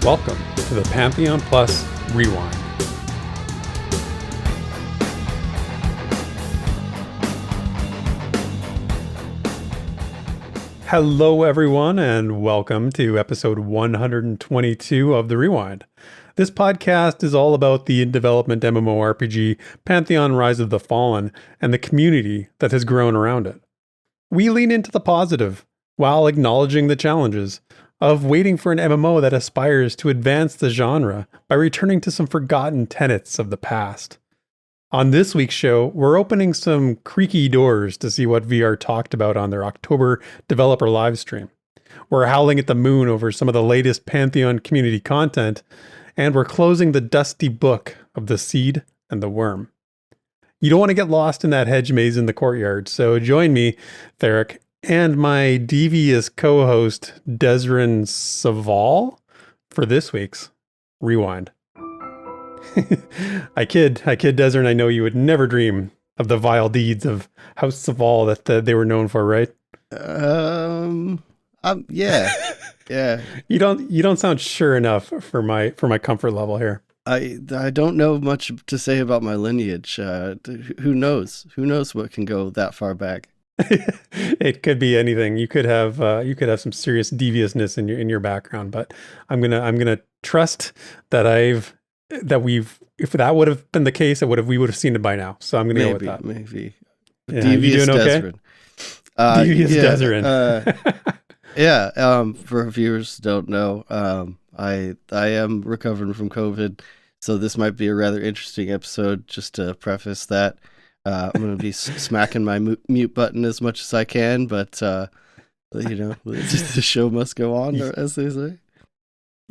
Welcome to the Pantheon Plus Rewind. Hello everyone and welcome to episode 122 of The Rewind. This podcast is all about the in-development MMORPG Pantheon Rise of the Fallen and the community that has grown around it. We lean into the positive while acknowledging the challenges of waiting for an MMO that aspires to advance the genre by returning to some forgotten tenets of the past. On this week's show, we're opening some creaky doors to see what VR talked about on their October developer livestream. We're howling at the moon over some of the latest Pantheon community content, and we're closing the dusty book of the Seed and the Worm. You don't want to get lost in that hedge maze in the courtyard, so join me, Theric, and my devious co-host, Desrin Saval, for this week's Rewind. I kid, Desrin, I know you would never dream of the vile deeds of House Saval that they were known for, right? Yeah. You don't sound sure enough for my comfort level here. I don't know much to say about my lineage. Who knows? Who knows what can go that far back? It could be anything. You could have some serious deviousness in your background, but I'm gonna trust that if that would have been the case, we would have seen it by now. So I'm gonna go with that. Maybe. Yeah, Devious you doing okay? Desrin. Devious Desrin. Yeah. For viewers who don't know, I am recovering from COVID, so this might be a rather interesting episode. Just to preface that. I'm going to be smacking my mute button as much as I can, but, the show must go on, as they say.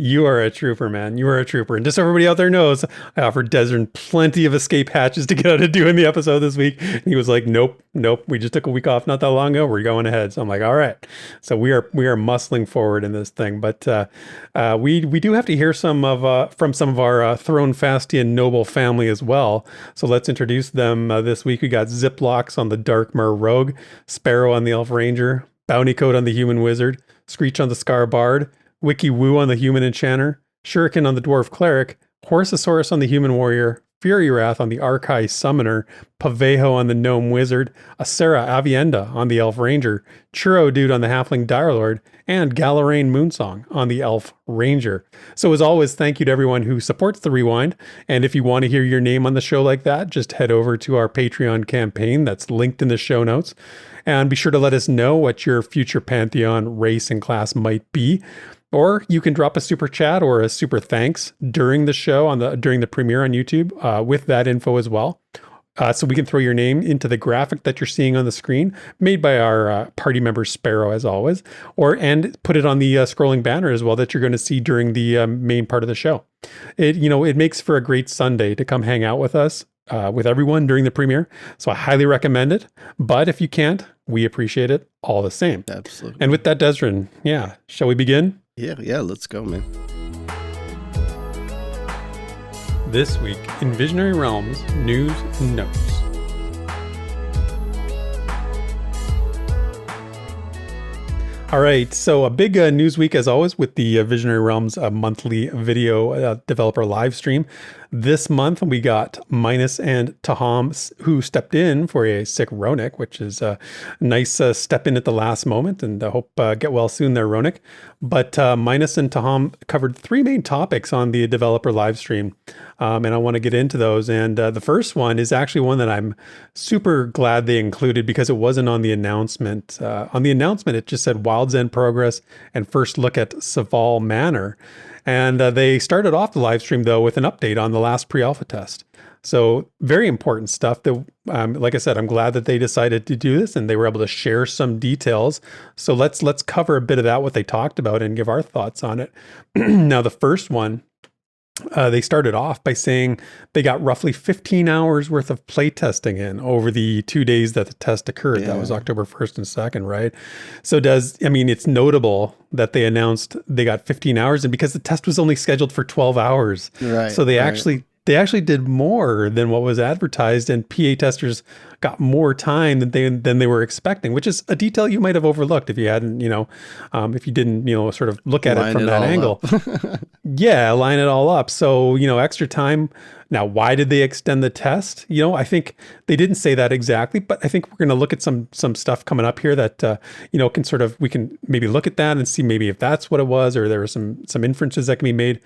You are a trooper, man. You are a trooper. And just so everybody out there knows, I offered Desrin plenty of escape hatches to get out of doing the episode this week. And he was like, nope. We just took a week off not that long ago. We're going ahead. So I'm like, all right. So we are muscling forward in this thing. But we do have to hear from some of our Throne Fastian noble family as well. So let's introduce them this week. We got Ziplocks on the Darkmar Rogue, Sparrow on the Elf Ranger, Bounty Coat on the Human Wizard, Screech on the Scar Bard, Wiki Woo on the Human Enchanter, Shuriken on the Dwarf Cleric, Horsosaurus on the Human Warrior, Fury Wrath on the Archai Summoner, Pavejo on the Gnome Wizard, Acera Avienda on the Elf Ranger, Churro Dude on the Halfling Direlord, and Galarain Moonsong on the Elf Ranger. So as always, thank you to everyone who supports The Rewind. And if you want to hear your name on the show like that, just head over to our Patreon campaign that's linked in the show notes. And be sure to let us know what your future Pantheon race and class might be. Or you can drop a super chat or a super thanks during the show during the premiere on YouTube with that info as well. So we can throw your name into the graphic that you're seeing on the screen, made by our party member Sparrow, as always, and put it on the scrolling banner as well that you're going to see during the main part of the show. It makes for a great Sunday to come hang out with us, with everyone during the premiere. So I highly recommend it. But if you can't, we appreciate it all the same. Absolutely. And with that, Desrin, shall we begin? Yeah, let's go, man. This week in Visionary Realms News and Notes. All right, so a big news week as always with the Visionary Realms monthly video developer live stream. This month we got Minus and Taham, who stepped in for a sick Ronik, which is a nice step in at the last moment, and I hope get well soon there, Ronik. But Minus and Taham covered three main topics on the developer live stream, and I want to get into those. And the first one is actually one that I'm super glad they included because it wasn't on the announcement. On the announcement, it just said Wild's End progress and first look at Saval Manor. And they started off the live stream, though, with an update on the last pre-alpha test. So very important stuff that, like I said, I'm glad that they decided to do this and they were able to share some details. So let's cover a bit of that, what they talked about, and give our thoughts on it. Now, the first one, they started off by saying they got roughly 15 hours worth of playtesting in over the 2 days that the test occurred. Yeah. That was October 1st and 2nd, right? So it's notable that they announced they got 15 hours, and because the test was only scheduled for 12 hours. Right. So they actually did more than what was advertised, and PA testers, got more time than they were expecting, which is a detail you might have overlooked if you hadn't, if you didn't, sort of look at it from that angle. Yeah, line it all up. So, extra time. Now, why did they extend the test? I think they didn't say that exactly, but I think we're going to look at some stuff coming up here that, we can maybe look at that and see maybe if that's what it was, or there were some inferences that can be made.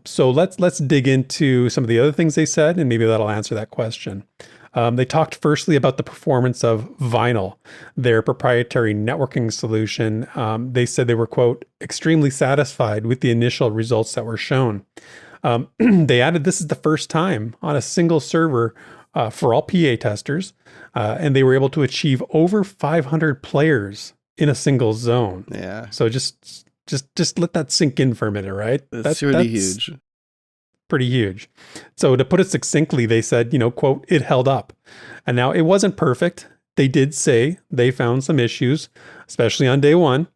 So let's dig into some of the other things they said, and maybe that'll answer that question. They talked firstly about the performance of Vinyl, their proprietary networking solution. They said they were, quote, extremely satisfied with the initial results that were shown. They added this is the first time on a single server for all PA testers, and they were able to achieve over 500 players in a single zone. Yeah. So just let that sink in for a minute, right? That's really huge. Pretty huge. So to put it succinctly, they said, quote, it held up. And now it wasn't perfect. They did say they found some issues, especially on day one.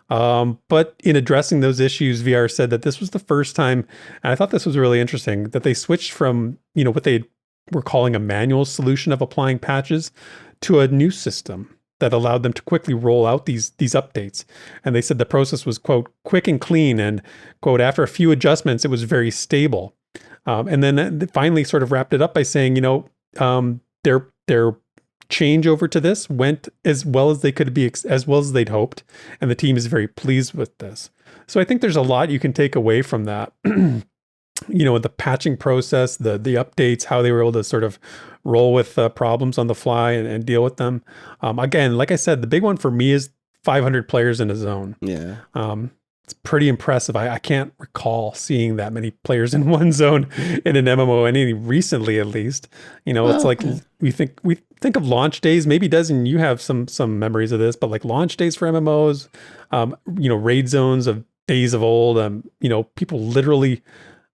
But in addressing those issues, VR said that this was the first time, and I thought this was really interesting, that they switched from, what they were calling a manual solution of applying patches to a new system that allowed them to quickly roll out these updates. And they said the process was, quote, quick and clean, and, quote, after a few adjustments, it was very stable. And then they finally sort of wrapped it up by saying, their change over to this went as well as they could be, as well as they'd hoped. And the team is very pleased with this. So I think there's a lot you can take away from that. The patching process, the updates, how they were able to sort of roll with problems on the fly and deal with them. Again, like I said, the big one for me is 500 players in a zone. Yeah. It's pretty impressive. I can't recall seeing that many players in one zone in an MMO, any recently at least. It's like we think of launch days. Maybe Desmond, you have some memories of this, but like launch days for MMOs, raid zones of days of old. People literally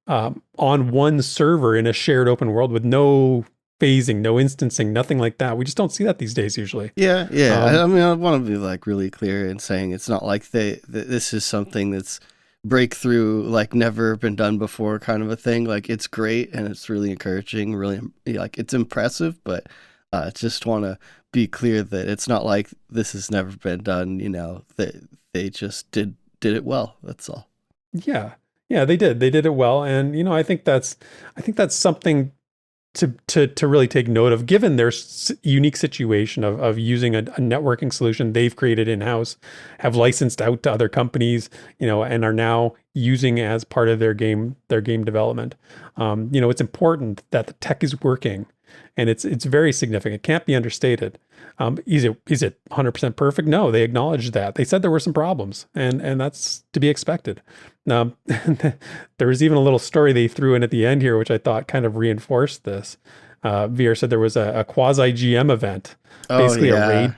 on one server in a shared open world with no phasing, no instancing, nothing like that. We just don't see that these days usually. Yeah. I want to be like really clear in saying it's not like this is something that's breakthrough, like never been done before kind of a thing. Like it's great and it's really encouraging, really like it's impressive, but just want to be clear that it's not like this has never been done, they just did it well. That's all. Yeah, they did it well. And, I think that's something to really take note of, given their unique situation of using a networking solution they've created in-house, have licensed out to other companies, and are now using as part of their game development. It's important that the tech is working, and it's very significant. It can't be understated. Is it 100% perfect? No, they acknowledged that. They said there were some problems, and that's to be expected. There was even a little story they threw in at the end here, which I thought kind of reinforced this. VR said there was a quasi GM event, basically a raid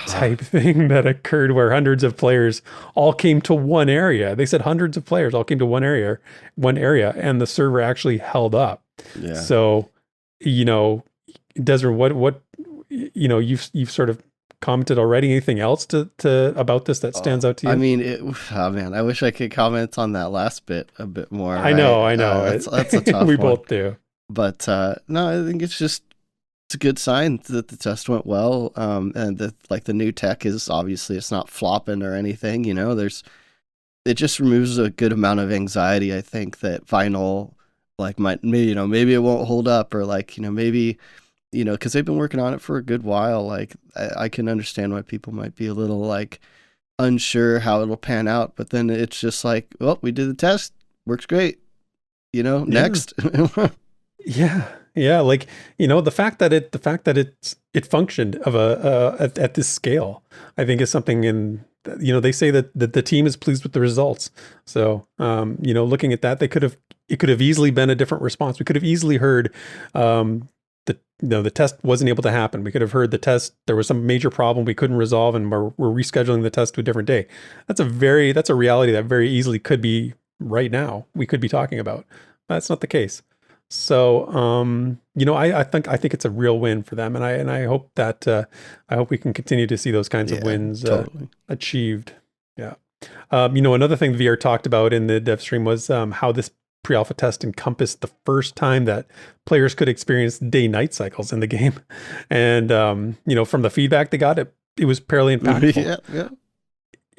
type thing that occurred where hundreds of players all came to one area. They said hundreds of players all came to one area, and the server actually held up. Yeah. So, Desiree, what you've sort of commented already. Anything else to about this that stands out to you? I mean, I wish I could comment on that last bit a bit more. I know. That's a tough we one. both do. But no, I think it's a good sign that the test went well, and that like the new tech is obviously it's not flopping or anything. It just removes a good amount of anxiety. I think that Vinyl maybe it won't hold up, or maybe. Because they've been working on it for a good while. Like, I can understand why people might be a little, like, unsure how it'll pan out. But then it's just like, well, we did the test. Works great. Next. Yeah. Like, the fact that it functioned at this scale, I think is something they say that the team is pleased with the results. So, looking at that, it could have easily been a different response. We could have easily heard, the test wasn't able to happen. We could have heard the test, there was some major problem we couldn't resolve, and we're rescheduling the test to a different day. That's a reality that very easily could be right now. We could be talking about. That's not the case. So, I think it's a real win for them, and I hope that I hope we can continue to see those kinds of wins achieved. Yeah. Another thing VR talked about in the dev stream was how this pre-alpha test encompassed the first time that players could experience day-night cycles in the game. And, from the feedback they got, it was fairly impactful. Yeah.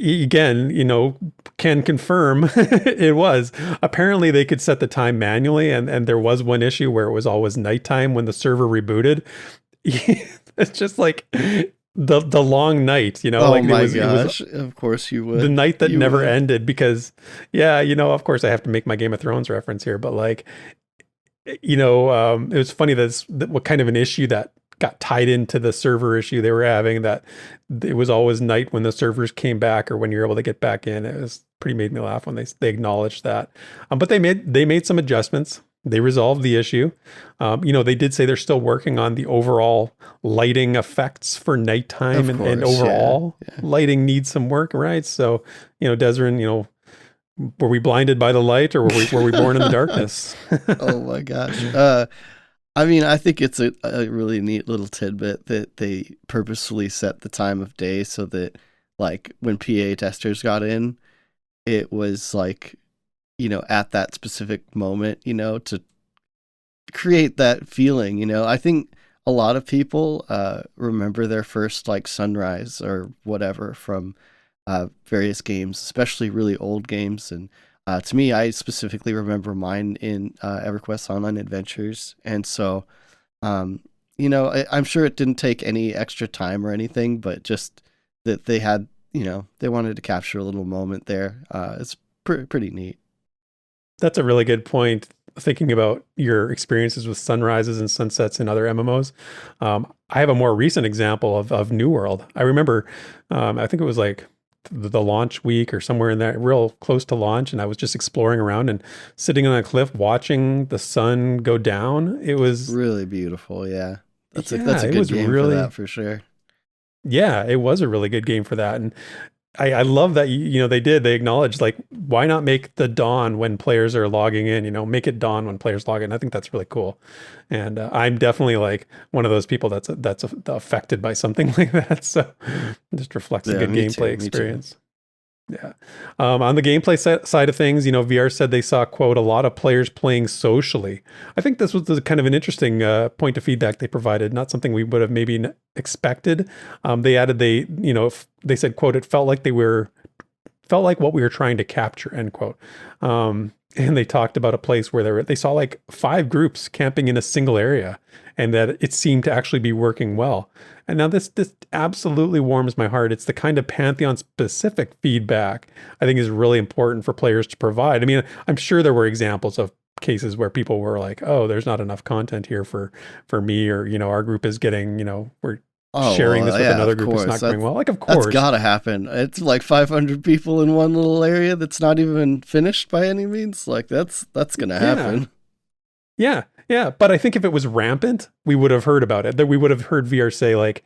Again, can confirm it was. Apparently they could set the time manually, and there was one issue where it was always nighttime when the server rebooted. It's just like the long night, Oh like my it was gosh! Of course you would. the night that You never would. ended because, yeah, of course I have to make my Game of Thrones reference here, but like, it was funny that what kind of an issue that got tied into the server issue they were having, that it was always night when the servers came back or when you're able to get back in. It was pretty made me laugh when they acknowledged that. But they made some adjustments. They resolved the issue. They did say they're still working on the overall lighting effects for nighttime, and overall lighting needs some work, right? So, Desrin, were we blinded by the light, or were we born in the darkness? Oh my gosh. I mean, I think it's a really neat little tidbit that they purposefully set the time of day so that, like, when PA testers got in, it was like, at that specific moment, to create that feeling. I think a lot of people remember their first, like, sunrise or whatever from various games, especially really old games. And to me, I specifically remember mine in EverQuest Online Adventures. And so, I'm sure it didn't take any extra time or anything, but just that they had, they wanted to capture a little moment there. It's pretty neat. That's a really good point. Thinking about your experiences with sunrises and sunsets in other MMOs. I have a more recent example of New World. I remember, I think it was like the launch week or somewhere in there, real close to launch, and I was just exploring around and sitting on a cliff watching the sun go down. It was really beautiful. Yeah, that's a good game for that, for sure. Yeah, it was a really good game for that. And I love that, they acknowledged, like, why not make the dawn when players are logging in, make it dawn when players log in. I think that's really cool. And I'm definitely like one of those people that's affected by something like that. So it just reflects a good gameplay experience. Yeah. On the gameplay side of things, VR said they saw, quote, a lot of players playing socially. I think this was kind of an interesting point of feedback they provided, not something we would have maybe expected. They added, they said, quote, it felt like what we were trying to capture, end quote. And they talked about a place where they saw like 5 groups camping in a single area, and that it seemed to actually be working well. And now this absolutely warms my heart. It's the kind of Pantheon specific feedback I think is really important for players to provide. I mean, I'm sure there were examples of cases where people were like, oh, there's not enough content here for me, or, our group is getting, we're sharing this with another group. It's not going well. Like, of course. That's gotta happen. It's like 500 people in one little area that's not even finished by any means. Like, that's gonna happen. Yeah. But I think if it was rampant, we would have heard about it. That we would have heard VR say, like,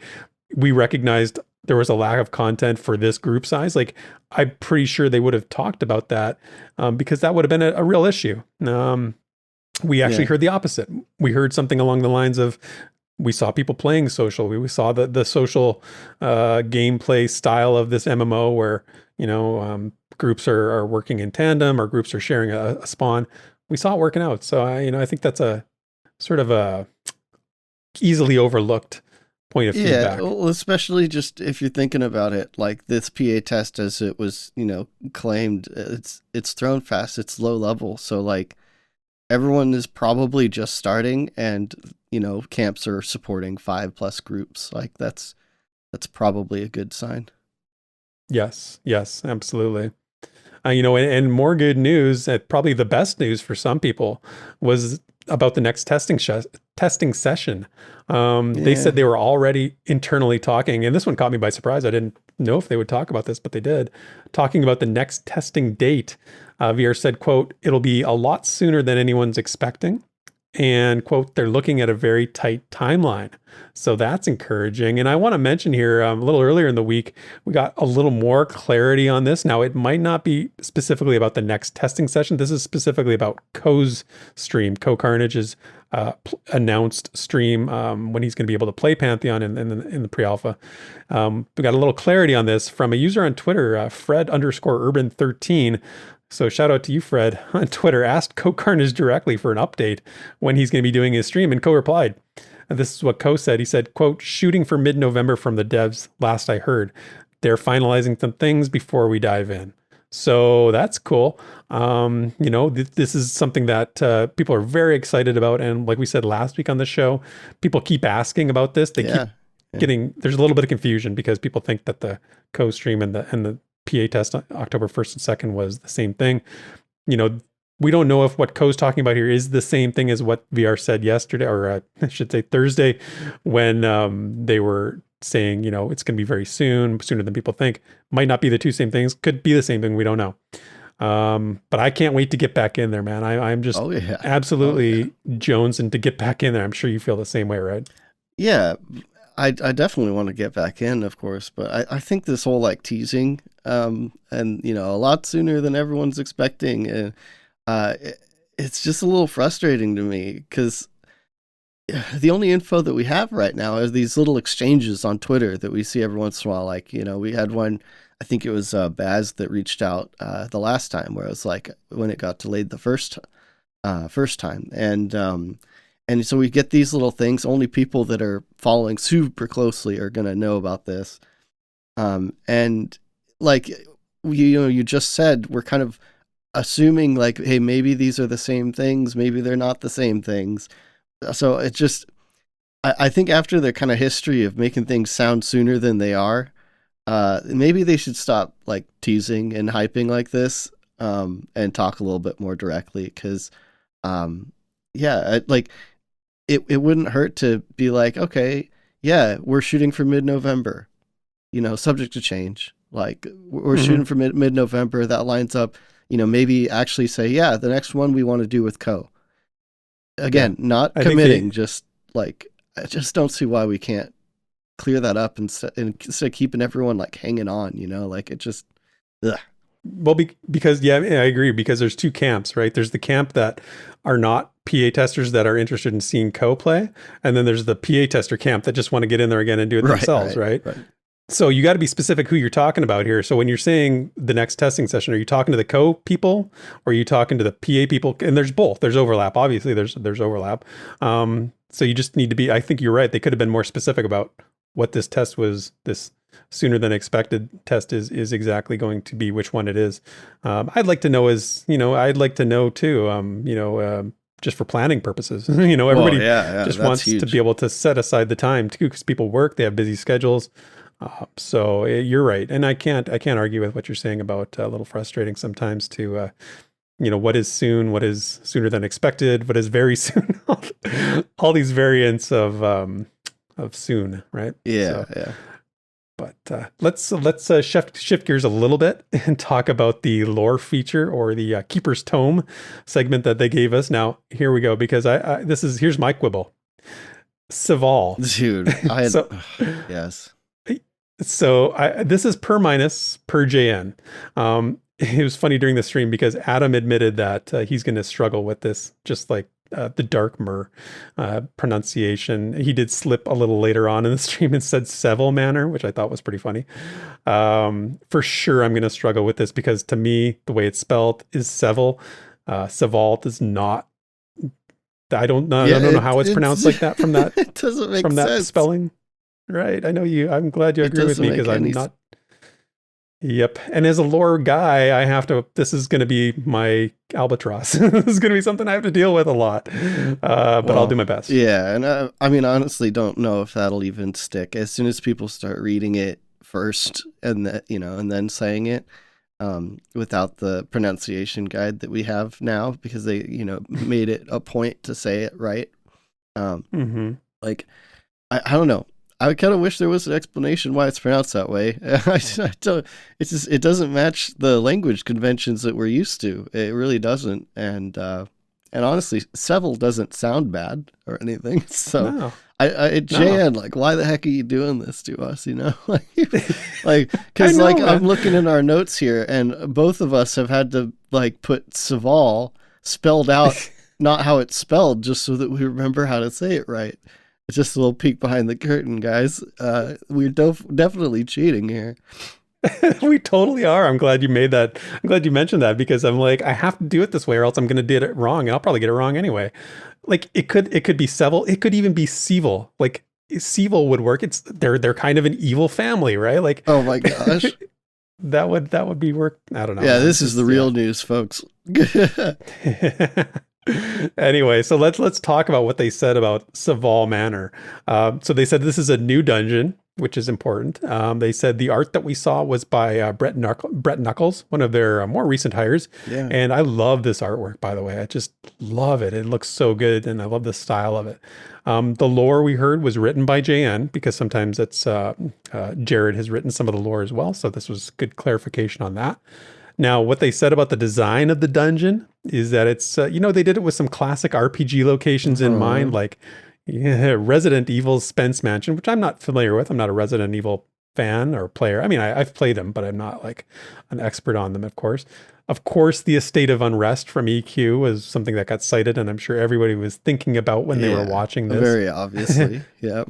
we recognized there was a lack of content for this group size. Like, I'm pretty sure they would have talked about that, because that would have been a real issue. We actually heard the opposite. We heard something along the lines of, we saw people playing social. We saw the social gameplay style of this MMO where, groups are working in tandem, or groups are sharing a spawn. We saw it working out. So, I think that's a sort of a easily overlooked point of feedback. Yeah, well, especially just if you're thinking about it, like this PA test, as it was, claimed, it's thrown fast, it's low level. So, like, everyone is probably just starting, and, camps are supporting 5+ groups. Like, that's probably a good sign. Yes, absolutely. And more good news, probably the best news for some people, was about the next testing session. They said they were already internally talking, and this one caught me by surprise. I didn't know if they would talk about this, but they did. Talking about the next testing date. VR said, quote, it'll be a lot sooner than anyone's expecting. And, quote, they're looking at a very tight timeline. So that's encouraging. And I want to mention here, a little earlier in the week, we got a little more clarity on this. Now, it might not be specifically about the next testing session. This is specifically about Co's stream, Co Carnage's announced stream, when he's going to be able to play Pantheon in the pre-alpha. We got a little clarity on this from a user on Twitter, Fred_Urban13. So shout out to you, Fred, on Twitter. Asked Co Carnage directly for an update when he's going to be doing his stream, and Co replied. And this is what Co said. He said, quote, shooting for mid-November from the devs, last I heard. They're finalizing some things before we dive in. So that's cool. This is something that people are very excited about. And like we said last week on the show, people keep asking about this. They keep getting, there's a little bit of confusion because people think that the co-stream and the PA test on October 1st and 2nd was the same thing. We don't know if what Co's talking about here is the same thing as what VR said yesterday, or I should say Thursday, when they were saying, it's going to be very soon, sooner than people think. Might not be the two same things. Could be the same thing. We don't know. But I can't wait to get back in there, man. I'm just absolutely jonesing to get back in there. I'm sure you feel the same way, right? Yeah, I definitely want to get back in, of course. But I think this whole teasing, and a lot sooner than everyone's expecting, and it's just a little frustrating to me because the only info that we have right now is these little exchanges on Twitter that we see every once in a while. We had one, I think it was Baz that reached out the last time, where it was when it got delayed the first time. And so we get these little things. Only people that are following super closely are going to know about this. And you just said, we're kind of assuming hey, maybe these are the same things. Maybe they're not the same things. So it just, I think after their kind of history of making things sound sooner than they are, maybe they should stop teasing and hyping like this, and talk a little bit more directly. Cause, it wouldn't hurt to be okay, yeah, we're shooting for mid-November, subject to change. We're shooting for mid-November. That lines up, maybe actually say, yeah, the next one we want to do with Co. Again, not committing, just I just don't see why we can't clear that up instead of keeping everyone hanging on, it just, ugh. Well, because I agree, because there's two camps, right? There's the camp that are not PA testers that are interested in seeing Co play, and then there's the PA tester camp that just want to get in there again and do it themselves, right? So you got to be specific who you're talking about here. So when you're saying the next testing session, are you talking to the Co people, or are you talking to the PA people? And there's both. There's overlap. Obviously, there's overlap. So you just need to be. I think you're right. They could have been more specific about what this test was. This sooner than expected test is exactly going to be, which one it is. I'd like to know I'd like to know too. Just for planning purposes. Everybody just wants to be able to set aside the time too, because people work. They have busy schedules. So you're right. And I can't argue with what you're saying about a little frustrating sometimes to, what is soon, what is sooner than expected, what is very soon, all these variants of soon, right? Yeah. So, but let's shift gears a little bit and talk about the lore feature, or the Keeper's Tome segment that they gave us. Now, here we go, because here's my quibble. Saval. Dude, yes. So this is per JN. It was funny during the stream because Adam admitted that he's going to struggle with this, just like the Dark Mer pronunciation. He did slip a little later on in the stream and said Seville manner, which I thought was pretty funny. For sure, I'm going to struggle with this because to me, the way it's spelled is Seville. Saval does not. I don't know how it's pronounced like that from that. It doesn't make from sense. That spelling. Right. I know you. I'm glad you agree with me because I'm not. Yep. And as a lore guy, this is going to be my albatross. This is going to be something I have to deal with a lot. But I'll do my best. Yeah. And honestly, don't know if that'll even stick. As soon as people start reading it first and then saying it, without the pronunciation guide that we have now, because they, made it a point to say it right. I don't know. I kind of wish there was an explanation why it's pronounced that way. I don't. It's just, it doesn't match the language conventions that we're used to. It really doesn't. And honestly, Seville doesn't sound bad or anything. So no. Jan, why the heck are you doing this to us? Because I'm looking in our notes here, and both of us have had to put Saval spelled out, not how it's spelled, just so that we remember how to say it right. It's just a little peek behind the curtain, guys. We're definitely cheating here. We totally are. I'm glad you made that. I'm glad you mentioned that because I'm like, I have to do it this way or else I'm going to do it wrong. And I'll probably get it wrong anyway. Like it could be Seville. It could even be Seville. Like Seville would work. They're kind of an evil family, right? Like, Oh my gosh. that would be work. I don't know. Yeah, Man. this is the real news, folks. Anyway, so let's talk about what they said about Saval Manor. So they said this is a new dungeon, which is important. They said the art that we saw was by Brett Knuckles, one of their more recent hires. Yeah. And I love this artwork, by the way. I just love it. It looks so good, and I love the style of it. The lore we heard was written by JN because sometimes it's Jared has written some of the lore as well. So this was good clarification on that. Now, what they said about the design of the dungeon is that it's, they did it with some classic RPG locations in mind, like Resident Evil's Spence Mansion, which I'm not familiar with. I'm not a Resident Evil fan or player. I mean, I've played them, but I'm not like an expert on them, of course. Of course, the Estate of Unrest from EQ was something that got cited, and I'm sure everybody was thinking about when they were watching this. Very obviously, yeah.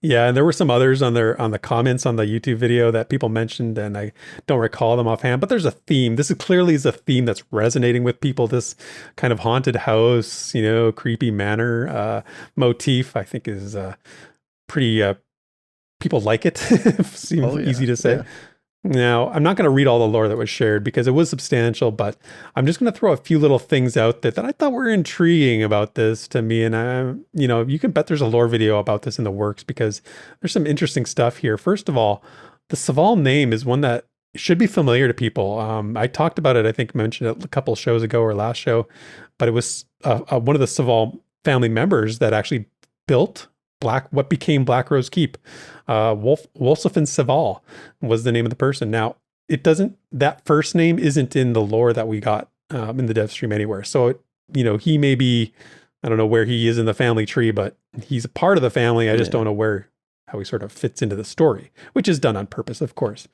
Yeah, and there were some others on the comments on the YouTube video that people mentioned, and I don't recall them offhand. But there's a theme. This is clearly a theme that's resonating with people. This kind of haunted house, creepy manor motif, I think, is pretty. People like it. Seems easy to say. Yeah. Now, I'm not going to read all the lore that was shared because it was substantial, but I'm just going to throw a few little things out that I thought were intriguing about this to me. And you can bet there's a lore video about this in the works because there's some interesting stuff here. First of all, the Saval name is one that should be familiar to people. I talked about it, I think mentioned it a couple shows ago or last show, but it was one of the Saval family members that actually built what became Black Rose Keep. Wolfsefin Saval was the name of the person. Now, that first name isn't in the lore that we got in the dev stream anywhere. So, he may be, I don't know where he is in the family tree, but he's a part of the family. I just don't know how he sort of fits into the story, which is done on purpose, of course.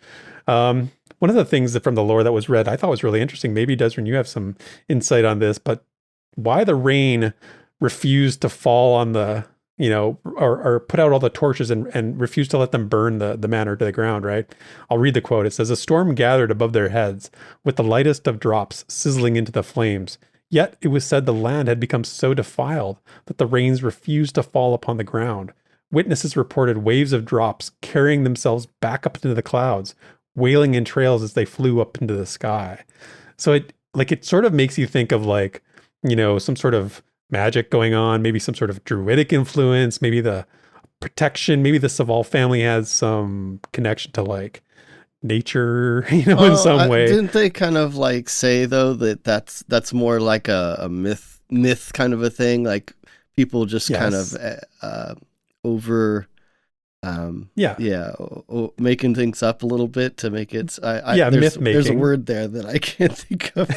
One of the things from the lore that was read, I thought was really interesting. Maybe Desrin, you have some insight on this, but why the rain refused to fall on the or put out all the torches and refused to let them burn the manor to the ground, right? I'll read the quote. It says, "A storm gathered above their heads with the lightest of drops sizzling into the flames. Yet it was said the land had become so defiled that the rains refused to fall upon the ground. Witnesses reported waves of drops carrying themselves back up into the clouds, wailing in trails as they flew up into the sky." So it sort of makes you think of some sort of magic going on, maybe some sort of druidic influence, maybe the protection, maybe the Saval family has some connection to nature, in some way. Didn't they kind of say though that's more like a myth kind of a thing? Like people just kind of over making things up a little bit to make it myth making. There's a word there that I can't think of.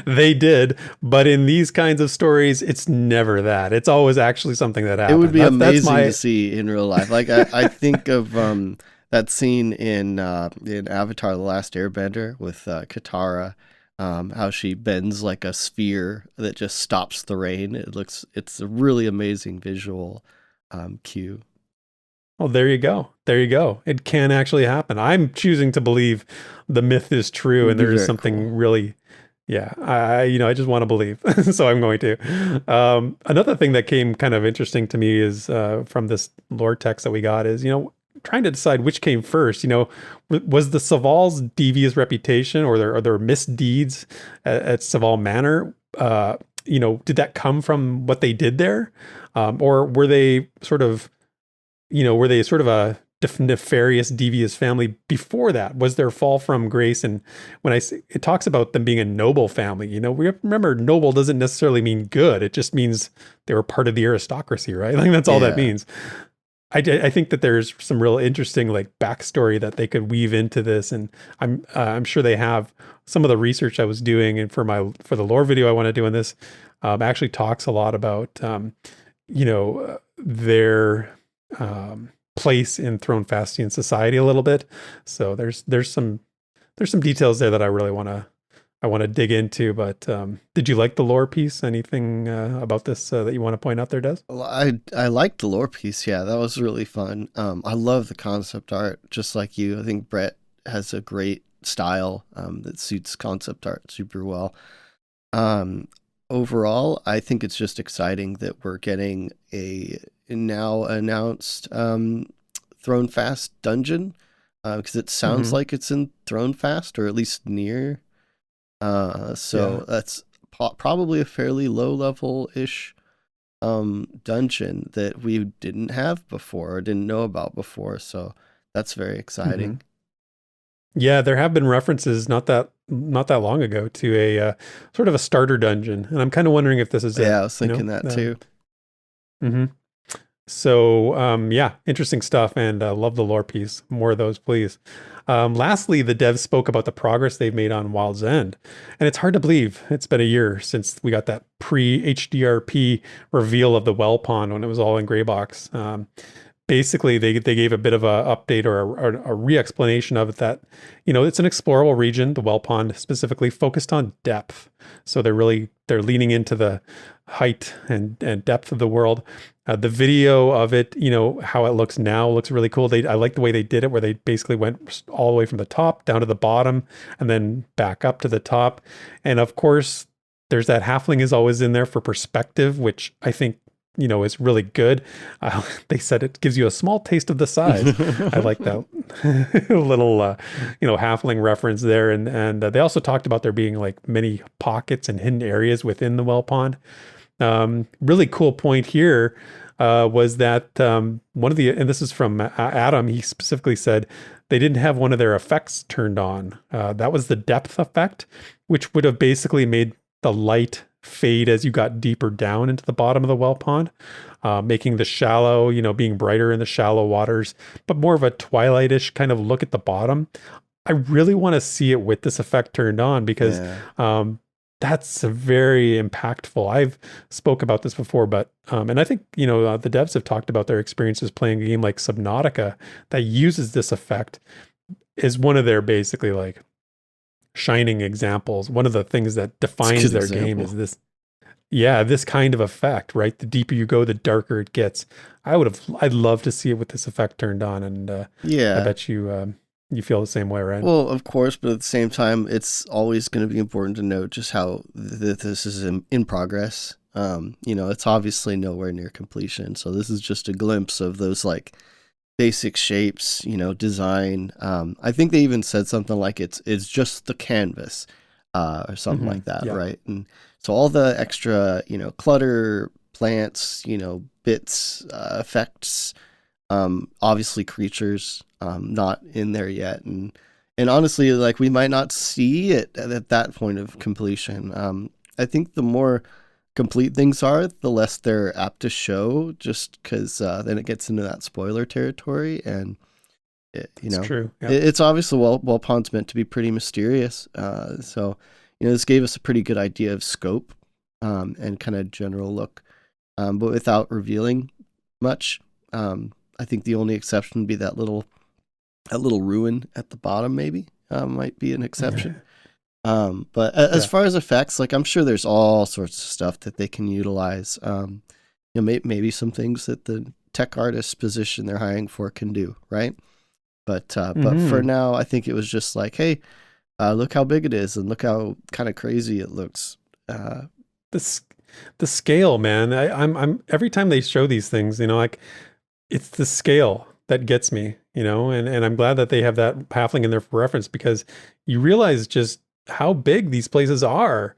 They did, but in these kinds of stories it's never that. It's always actually something that happened. It would be amazing to see in real life. I think of that scene in Avatar: The Last Airbender with Katara, how she bends like a sphere that just stops the rain. It's a really amazing visual cue. Well, there you go. There you go. It can actually happen. I'm choosing to believe the myth is true, and there is something really, I just want to believe, so I'm going to. Another thing that came kind of interesting to me is from this lore text that we got is, trying to decide which came first. Was the Saval's devious reputation or their misdeeds at Saval Manor, did that come from what they did there, or were they sort of a nefarious, devious family before that? Was their fall from grace? And when it talks about them being a noble family, we remember noble doesn't necessarily mean good. It just means they were part of the aristocracy, right? That's all that means. I think that there's some real interesting backstory that they could weave into this, and I'm sure they have. Some of the research I was doing, and for the lore video I want to do in this, actually talks a lot about their place in Throne Fastian society a little bit. So there's some details there that I really want to I want to dig into. But did you like the lore piece? Anything about this that you want to point out there, Des? Well, I liked the lore piece. Yeah, that was really fun. I love the concept art, just like you. I think Brett has a great style that suits concept art super well. Um, Overall, I think it's just exciting that we're getting a now announced Throne Fast dungeon, because it sounds Mm-hmm. like it's in Throne Fast, or at least near. Yeah. So that's probably a fairly low level ish dungeon that we didn't have before or didn't know about before. So that's very Mm-hmm. exciting. Yeah, there have been references not that long ago to a sort of a starter dungeon, and I'm kind of wondering if this is Yeah, it. I was thinking that too. Mhm. So yeah, interesting stuff, and love the lore piece. More of those, please. Lastly, the devs spoke about the progress they've made on Wild's End, and it's hard to believe it's been a year since we got that pre-HDRP reveal of the well pond when it was all in gray box. Basically they gave a bit of a update or a re-explanation of it, that it's an explorable region, the well pond, specifically focused on depth. So they're leaning into the height and depth of the world. The video of it, how it looks now, looks really cool. I like the way they did it, where they basically went all the way from the top down to the bottom and then back up to the top. And of course, there's that halfling is always in there for perspective, which I think is really good. They said it gives you a small taste of the size. I like that little, halfling reference there. And they also talked about there being like many pockets and hidden areas within the well pond. Really cool point here was that one of the, and this is from Adam, he specifically said they didn't have one of their effects turned on. That was the depth effect, which would have basically made the light fade as you got deeper down into the bottom of the well pond, making the shallow, being brighter in the shallow waters, but more of a twilightish kind of look at the bottom. I really want to see it with this effect turned on, because Yeah. that's very impactful. I've spoke about this before, but and I think the devs have talked about their experiences playing a game like Subnautica that uses this effect as one of their basically like shining examples. One of the things that It's a defines good their game example. is this kind of effect, right? The deeper you go, the darker it gets. I'd love to see it with this effect turned on, and I Yeah. bet you feel the same way, right? Well, of course, but at the same time, it's always going to be important to note just how this is in progress. It's obviously nowhere near completion. So this is just a glimpse of those like basic shapes, design. I think they even said something like it's just the canvas, or something Hmm. like that, Yeah. right? And so all the extra, clutter, plants, bits, effects, obviously creatures, not in there yet, and honestly, like we might not see it at that point of completion. I think the more complete things are, the less they're apt to show, just because then it gets into that spoiler territory, and it, It's true. Yeah. it's obviously well pond's meant to be pretty mysterious. So this gave us a pretty good idea of scope, and kind of general look, but without revealing much. I think the only exception would be that little ruin at the bottom, maybe might be an exception. But as Yeah. far as effects, like I'm sure there's all sorts of stuff that they can utilize. Maybe some things that the tech artist position they're hiring for can do, right? But for Hmm. now, I think it was just like, hey, look how big it is, and look how kind of crazy it looks. The s- the scale, man. I'm every time they show these things, like it's the scale that gets me, and I'm glad that they have that halfling in there for reference, because you realize just how big these places are.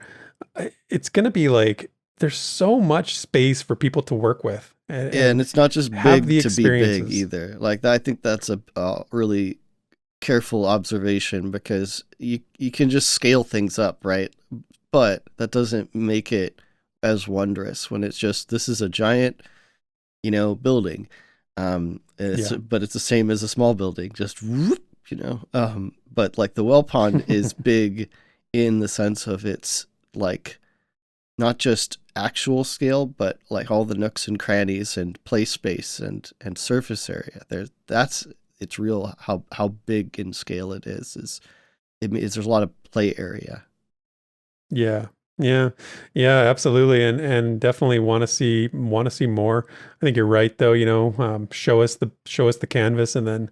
It's going to be like there's so much space for people to work with And and it's not just have big the to be big experiences. either. Like I think that's a really careful observation, because you can just scale things up, right? But that doesn't make it as wondrous when it's just this is a giant, building. Yeah. But it's the same as a small building, just whoop, But like the well pond is big in the sense of it's like not just actual scale, but like all the nooks and crannies and play space and surface area. It's real how big in scale it is. It means there's a lot of play area. Yeah. Yeah. Yeah, absolutely. And definitely want to see more. I think you're right though, show us the canvas and then,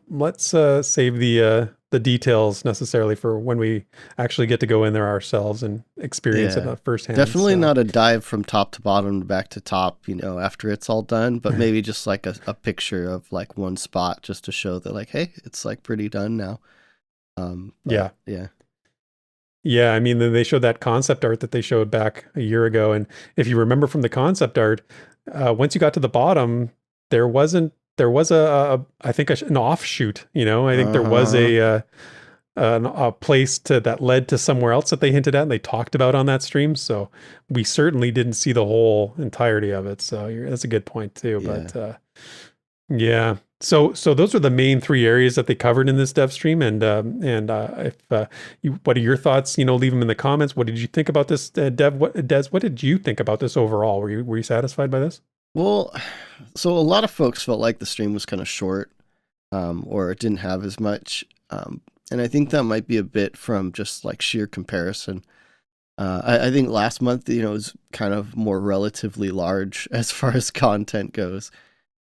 let's save the details necessarily for when we actually get to go in there ourselves and experience it Yeah. firsthand. Definitely So, not a dive from top to bottom, back to top, after it's all done, but maybe just like a picture of like one spot just to show that like, hey, it's like pretty done now. But yeah. yeah. Yeah, I mean, then they showed that concept art that they showed back a year ago, and if you remember from the concept art, once you got to the bottom, there was I think an offshoot. I think there was Uh-huh. a place that led to somewhere else that they hinted at and they talked about on that stream. So we certainly didn't see the whole entirety of it. So that's a good point too. Yeah. But yeah. So those are the main three areas that they covered in this dev stream. And if what are your thoughts? Leave them in the comments. What did you think about this dev? What did you think about this overall? Were you satisfied by this? Well, so a lot of folks felt like the stream was kind of short, or it didn't have as much. And I think that might be a bit from just like sheer comparison. I think last month, was kind of more relatively large as far as content goes.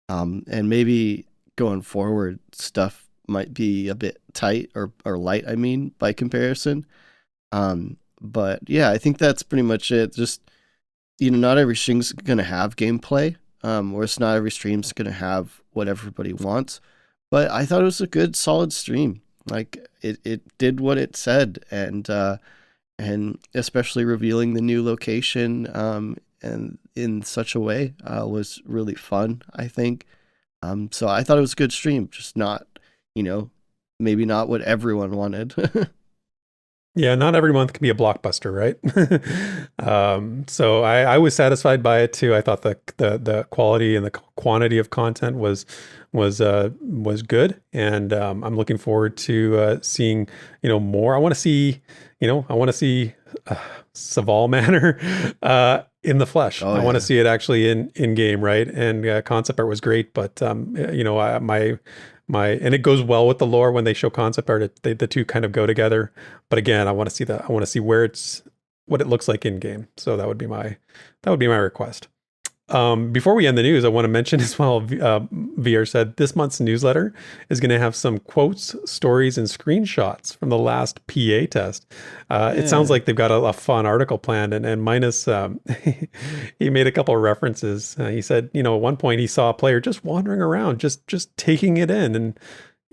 And maybe going forward, stuff might be a bit tight or light, I mean, by comparison. But yeah, I think that's pretty much it. Just, not every stream's going to have gameplay, or it's not every stream's going to have what everybody wants. But I thought it was a good, solid stream. Like, it did what it said, and especially revealing the new location, and in such a way, was really fun, I think. So I thought it was a good stream, just not, maybe not what everyone wanted. Yeah, not every month can be a blockbuster, right? So I was satisfied by it too. I thought the quality and the quantity of content was good, and I'm looking forward to seeing more. I want to see Saval Manor in the flesh. Oh I want to yeah. see it actually in game, right? And concept art was great, but my and it goes well with the lore when they show concept art. The two kind of go together. But again, I want to see what it looks like in game. So that would be my request. Before we end the news, I want to mention as well, VR said this month's newsletter is going to have some quotes, stories, and screenshots from the last PA test. It sounds Yeah. like they've got a fun article planned, and Minus, he made a couple of references. He said, at one point he saw a player just wandering around, just taking it in, and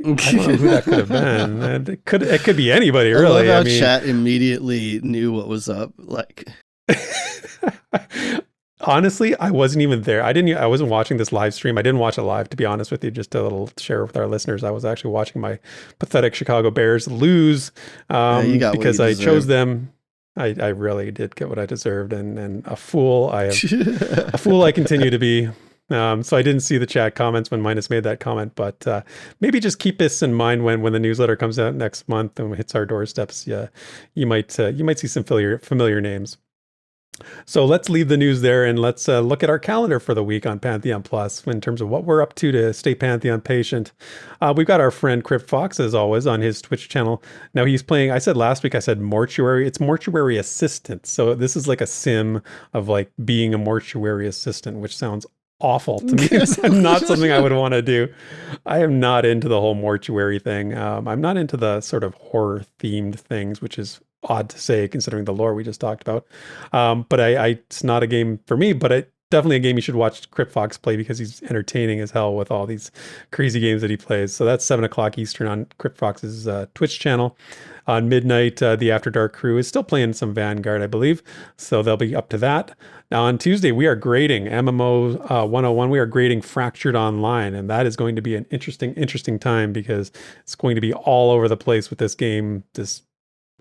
I don't know who that could have been. And it could be anybody, I love really. how I mean, chat immediately knew what was up. Like, honestly, I wasn't even there. I wasn't watching this live stream. I didn't watch it live, to be honest with you. Just a little share with our listeners. I was actually watching my pathetic Chicago Bears lose, you got what because you I chose deserved. them. I really did get what I deserved, and a fool I continue to be. So I didn't see the chat comments when Minus made that comment, but maybe just keep this in mind when the newsletter comes out next month and hits our doorsteps. Yeah, you might see some familiar names. So let's leave the news there and let's look at our calendar for the week on Pantheon Plus in terms of what we're up to stay Pantheon patient. We've got our friend Crypt Fox, as always, on his Twitch channel. Now he's playing, I said last week, I said mortuary. It's mortuary assistant. So this is like a sim of like being a mortuary assistant, which sounds awful to me. It's not something I would want to do. I am not into the whole mortuary thing. I'm not into the sort of horror themed things, which is odd to say considering the lore we just talked about. But it's not a game for me, but definitely a game you should watch Crypt Fox play because he's entertaining as hell with all these crazy games that he plays. So that's 7 o'clock Eastern on Crypt Fox's Twitch channel. On midnight, the After Dark crew is still playing some Vanguard, I believe. So they'll be up to that. Now on Tuesday, we are grading MMO 101. We are grading Fractured Online, and that is going to be an interesting time because it's going to be all over the place with this game, this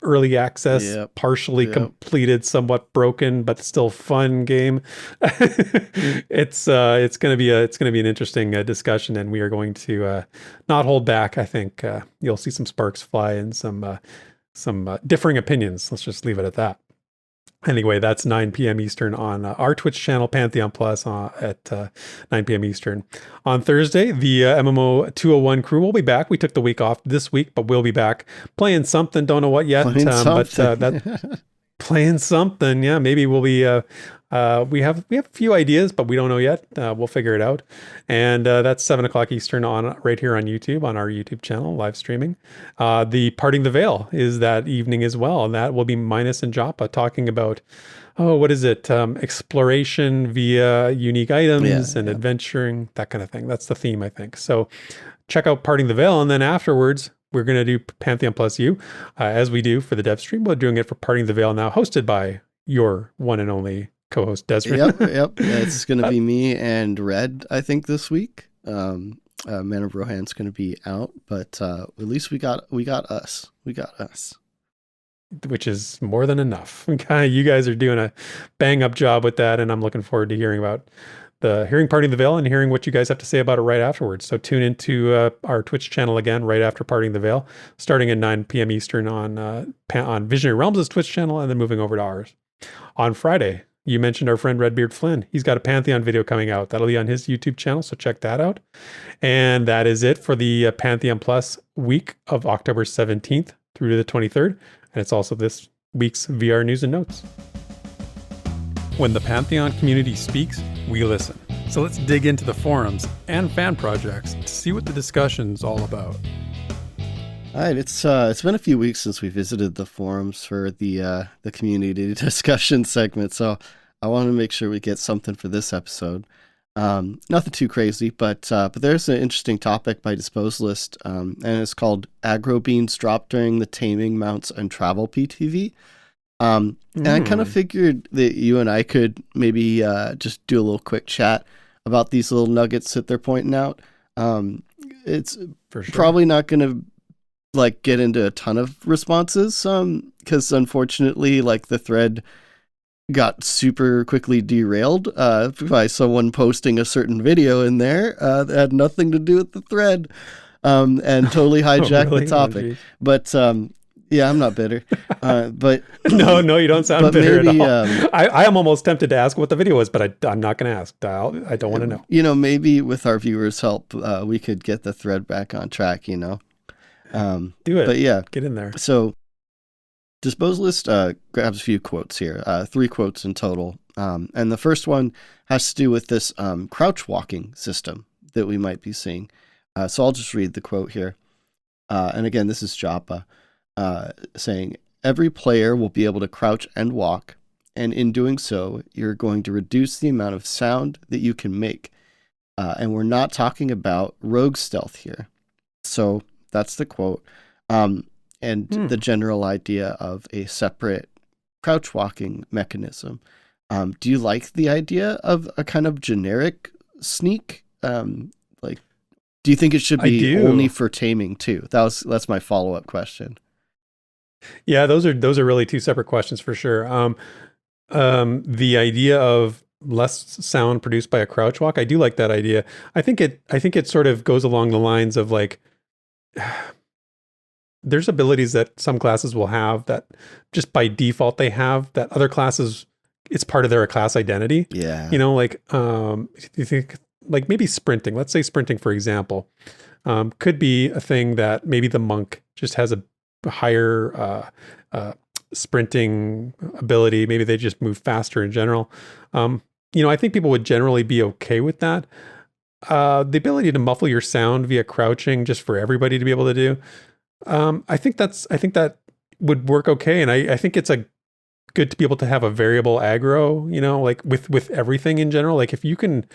early access, Yep. partially Yep. completed, somewhat broken, but still fun game. It's going to be an interesting discussion, and we are going to not hold back. I think you'll see some sparks fly and some differing opinions. Let's just leave it at that. Anyway, that's 9 p.m. Eastern on our Twitch channel, Pantheon Plus, at 9 p.m. Eastern. On Thursday, the MMO 201 crew will be back. We took the week off this week, but we'll be back playing something. Don't know what yet. Playing But something. that playing something. Yeah, maybe we'll be. We have a few ideas, but we don't know yet. We'll figure it out. And that's 7 o'clock Eastern on right here on YouTube, on our YouTube channel, live streaming. The Parting the Veil is that evening as well, and that will be Minus and Joppa talking about, what is it? Exploration via unique items and adventuring, that kind of thing. That's the theme, I think. So check out Parting the Veil, and then afterwards, we're going to do Pantheon Plus U, as we do for the dev stream. We're doing it for Parting the Veil now, hosted by your one and only co-host Desmond. Yep. It's going to be me and Red, I think, this week. Man of Rohan's going to be out, but at least we got us. We got us. Which is more than enough. You guys are doing a bang up job with that, and I'm looking forward to hearing Parting the Veil and hearing what you guys have to say about it right afterwards. So tune into our Twitch channel again right after Parting the Veil, starting at 9 p.m. Eastern on Visionary Realms' Twitch channel, and then moving over to ours. On Friday, you mentioned our friend Redbeard Flynn. He's got a Pantheon video coming out. That'll be on his YouTube channel, so check that out. And that is it for the Pantheon Plus week of October 17th through to the 23rd. And it's also this week's VR news and notes. When the Pantheon community speaks, we listen. So let's dig into the forums and fan projects to see what the discussion's all about. All right, it's been a few weeks since we visited the forums for the community discussion segment, so I wanted to make sure we get something for this episode. Nothing too crazy, but there's an interesting topic by disposalist, and it's called Aggro Beans Dropped during the Taming, Mounts, and Travel PTV. And I kind of figured that you and I could maybe just do a little quick chat about these little nuggets that they're pointing out. It's For sure. probably not going to get into a ton of responses, because unfortunately, the thread got super quickly derailed by someone posting a certain video in there that had nothing to do with the thread, and totally hijacked the topic. But yeah, I'm not bitter. But no, you don't sound bitter maybe, at all. I am almost tempted to ask what the video is, but I'm not going to ask. I don't want to know. Maybe with our viewers' help, we could get the thread back on track. Do it. But yeah, get in there. So disposalist grabs a few quotes here, 3 quotes in total. And the first one has to do with this crouch walking system that we might be seeing. So I'll just read the quote here. And again, this is Joppa saying, every player will be able to crouch and walk. And in doing so, you're going to reduce the amount of sound that you can make. And we're not talking about rogue stealth here. So that's the quote. And the general idea of a separate crouch walking mechanism. Do you like the idea of a kind of generic sneak? Do you think it should be only for taming too? That's my follow-up question. Yeah, those are really 2 separate questions for sure. The idea of less sound produced by a crouch walk, I do like that idea. I think it sort of goes along the lines of there's abilities that some classes will have that just by default they have that other classes, it's part of their class identity. Yeah. You think maybe sprinting, let's say sprinting, for example, could be a thing that maybe the monk just has a higher sprinting ability. Maybe they just move faster in general. I think people would generally be okay with that. The ability to muffle your sound via crouching just for everybody to be able to do. I think that would work okay. And I think it's good to be able to have a variable aggro, with everything in general. If you can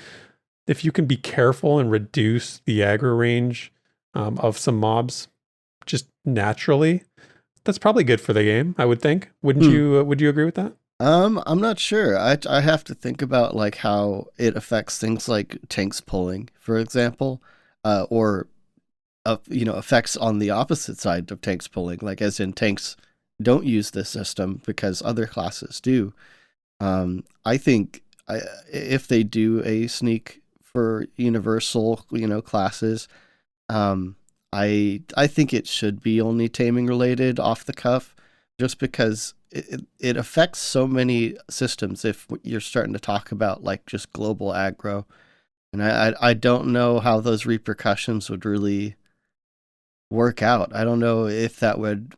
be careful and reduce the aggro range of some mobs just naturally, that's probably good for the game, I would think. Wouldn't you? Would you agree with that? I'm not sure. I have to think about how it affects things like tanks pulling, for example, or effects on the opposite side of tanks pulling, as in tanks don't use this system because other classes do. I think if they do a sneak for universal, classes, I think it should be only taming related off the cuff, just because it affects so many systems if you're starting to talk about like just global aggro. And I don't know how those repercussions would really work out. I don't know if that would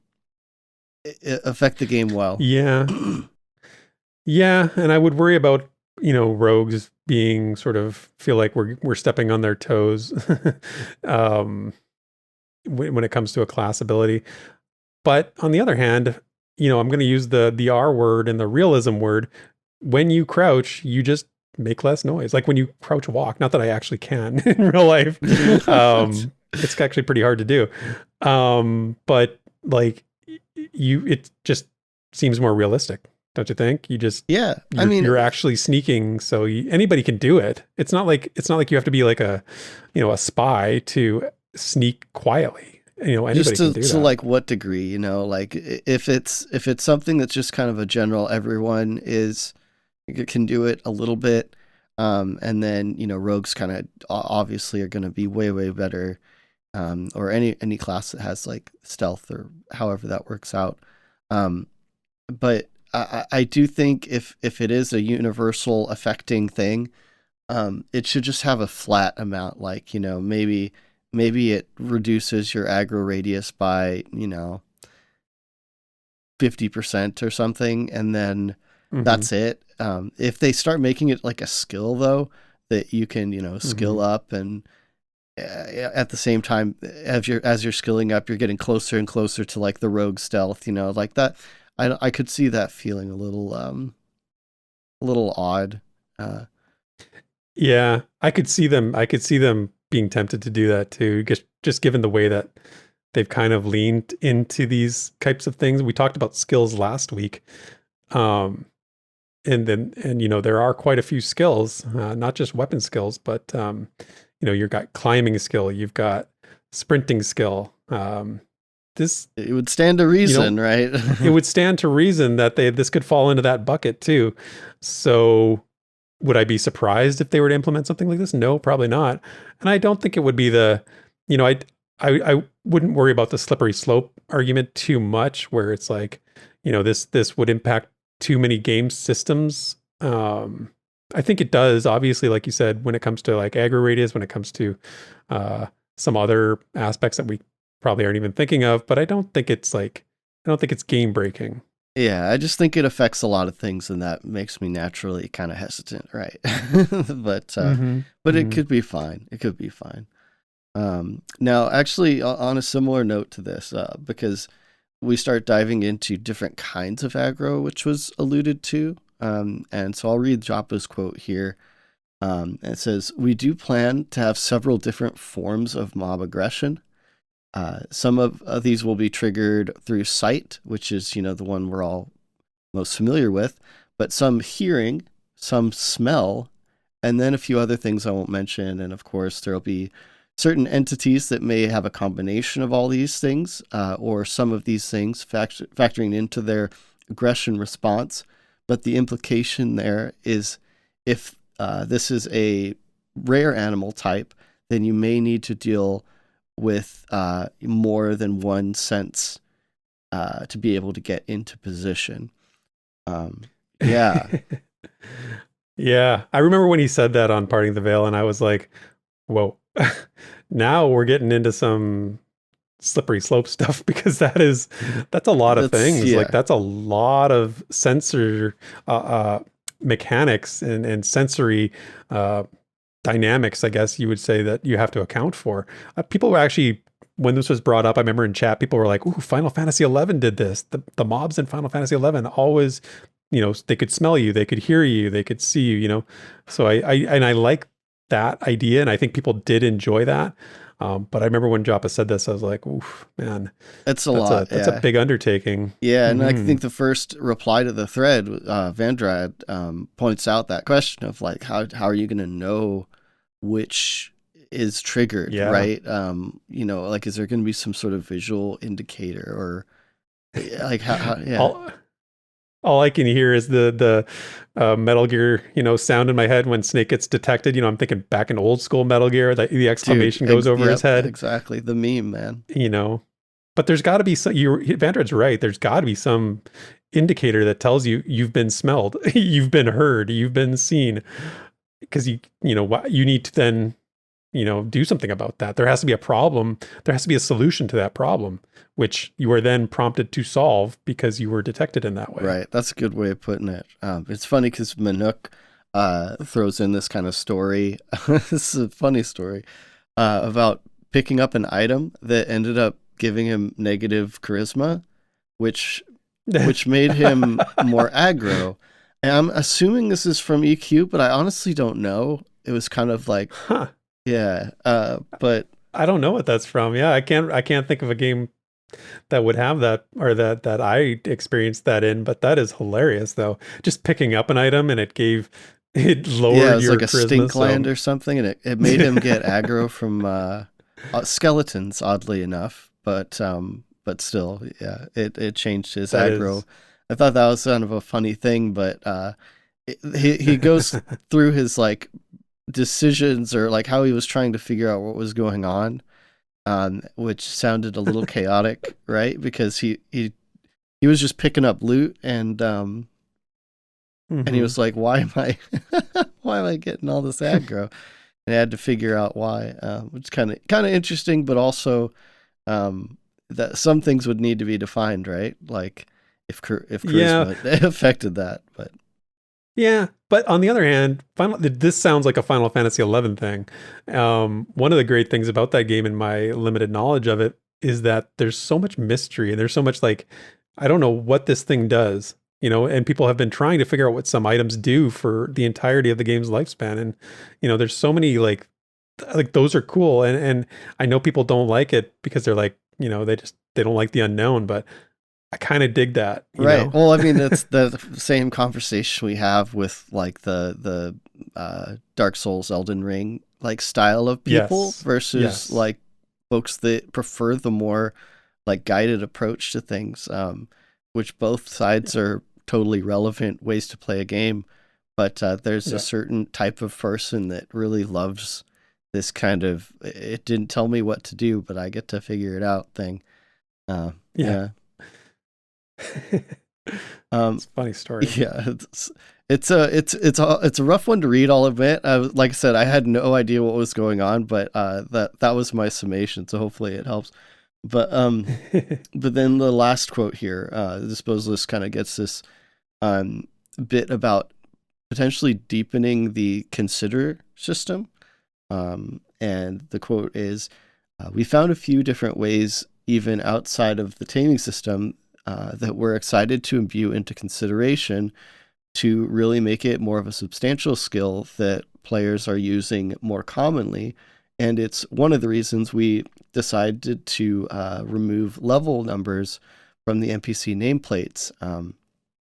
affect the game well. Yeah. Yeah, and I would worry about, rogues being sort of feel like we're stepping on their toes when it comes to a class ability. But on the other hand, I'm going to use the R word and the realism word. When you crouch, you just make less noise. Like when you crouch walk, not that I actually can in real life. It's actually pretty hard to do. But like it just seems more realistic. Don't you think? You're actually sneaking, so anybody can do it. It's not like you have to be like a spy to sneak quietly. Anybody just can do that. To like what degree, like if it's something that's just kind of a general, everyone can do it a little bit, and then rogues kind of obviously are going to be way better, or any class that has like stealth or however that works out, but I do think if it is a universal affecting thing, it should just have a flat amount, like, maybe it reduces your aggro radius by, 50% or something, and then that's it. If they start making it like a skill, though, that you can, skill up, and at the same time, as you're skilling up, you're getting closer and closer to like the rogue stealth, like that. I could see that feeling a little odd. Yeah, I could see them being tempted to do that too, just given the way that they've kind of leaned into these types of things. We talked about skills last week. And there are quite a few skills, not just weapon skills, but you've got climbing skill, you've got sprinting skill. It would stand to reason, right? It would stand to reason that this could fall into that bucket too. So would I be surprised if they were to implement something like this? No, probably not. And I don't think it would be I wouldn't worry about the slippery slope argument too much, where it's like, this would impact too many game systems. I think it does, obviously, like you said, when it comes to like aggro radius, when it comes to some other aspects that we probably aren't even thinking of, but I don't think it's game breaking. Yeah, I just think it affects a lot of things, and that makes me naturally kind of hesitant, right? But it could be fine. It could be fine. Now, actually, on a similar note to this, because we start diving into different kinds of aggro, which was alluded to, and so I'll read Joppa's quote here. It says, "We do plan to have several different forms of mob aggression. Some of these will be triggered through sight, which is, the one we're all most familiar with, but some hearing, some smell, and then a few other things I won't mention. And of course, there'll be certain entities that may have a combination of all these things, or some of these things factoring into their aggression response. But the implication there is if this is a rare animal type, then you may need to deal with more than one sense to be able to get into position." Yeah. Yeah. I remember when he said that on Parting the Veil, and I was like, whoa, now we're getting into some slippery slope stuff, because that's a lot of things. Yeah. Like that's a lot of sensor mechanics and sensory dynamics, I guess you would say, that you have to account for. People were actually, when this was brought up, I remember in chat, people were like, "Ooh, Final Fantasy XI did this." The mobs in Final Fantasy XI always, they could smell you, they could hear you, they could see you. So I like that idea, and I think people did enjoy that. But I remember when Joppa said this, I was like, "Oof, man, that's a lot. That's a big undertaking." Yeah, and I think the first reply to the thread, Vandrad points out that question of like, how are you going to know which is triggered, right? Like, is there going to be some sort of visual indicator, or like how yeah. All I can hear is the Metal Gear, sound in my head when Snake gets detected. I'm thinking back in old school Metal Gear, the exclamation goes over his head. Exactly, the meme, man. But there's got to be some. Vandred's right. There's got to be some indicator that tells you you've been smelled, you've been heard, you've been seen, because you need to then do something about that. There has to be a problem. There has to be a solution to that problem, which you are then prompted to solve because you were detected in that way. Right. That's a good way of putting it. It's funny because Manuk throws in this kind of story. This is a funny story about picking up an item that ended up giving him negative charisma, which made him more aggro. And I'm assuming this is from EQ, but I honestly don't know. It was kind of like, yeah. But I don't know what that's from. Yeah, I can't think of a game that would have that, or that I experienced that in. But that is hilarious, though. Just picking up an item and it lowered it was your like a charisma, stink gland or something, and it made him get aggro from skeletons, oddly enough. But still, yeah, it changed his aggro. I thought that was kind of a funny thing, but he goes through his like decisions, or like how he was trying to figure out what was going on, which sounded a little chaotic, right? Because he was just picking up loot, and he was like, why am I getting all this aggro? And I had to figure out why, which is kind of interesting, but also that some things would need to be defined, right? Like if charisma affected that, but yeah. But on the other hand, this sounds like a Final Fantasy XI thing. One of the great things about that game, in my limited knowledge of it, is that there's so much mystery, and there's so much like, I don't know what this thing does, and people have been trying to figure out what some items do for the entirety of the game's lifespan. And, there's so many like those are cool. And I know people don't like it because they're like, they don't like the unknown, but I kind of dig that. Right. Well, I mean, it's the same conversation we have with like the Dark Souls, Elden Ring, like style of people versus like folks that prefer the more like guided approach to things, which both sides are totally relevant ways to play a game. But there's a certain type of person that really loves this kind of, it didn't tell me what to do, but I get to figure it out thing. Yeah. It's a funny story. Yeah, it's a rough one to read, I'll admit. Like I said, I had no idea what was going on, but that was my summation, so hopefully it helps. But but then the last quote here, the disposalist kind of gets this bit about potentially deepening the consider system. And the quote is, we found a few different ways, even outside of the taming system, that we're excited to imbue into consideration to really make it more of a substantial skill that players are using more commonly. And it's one of the reasons we decided to remove level numbers from the NPC nameplates,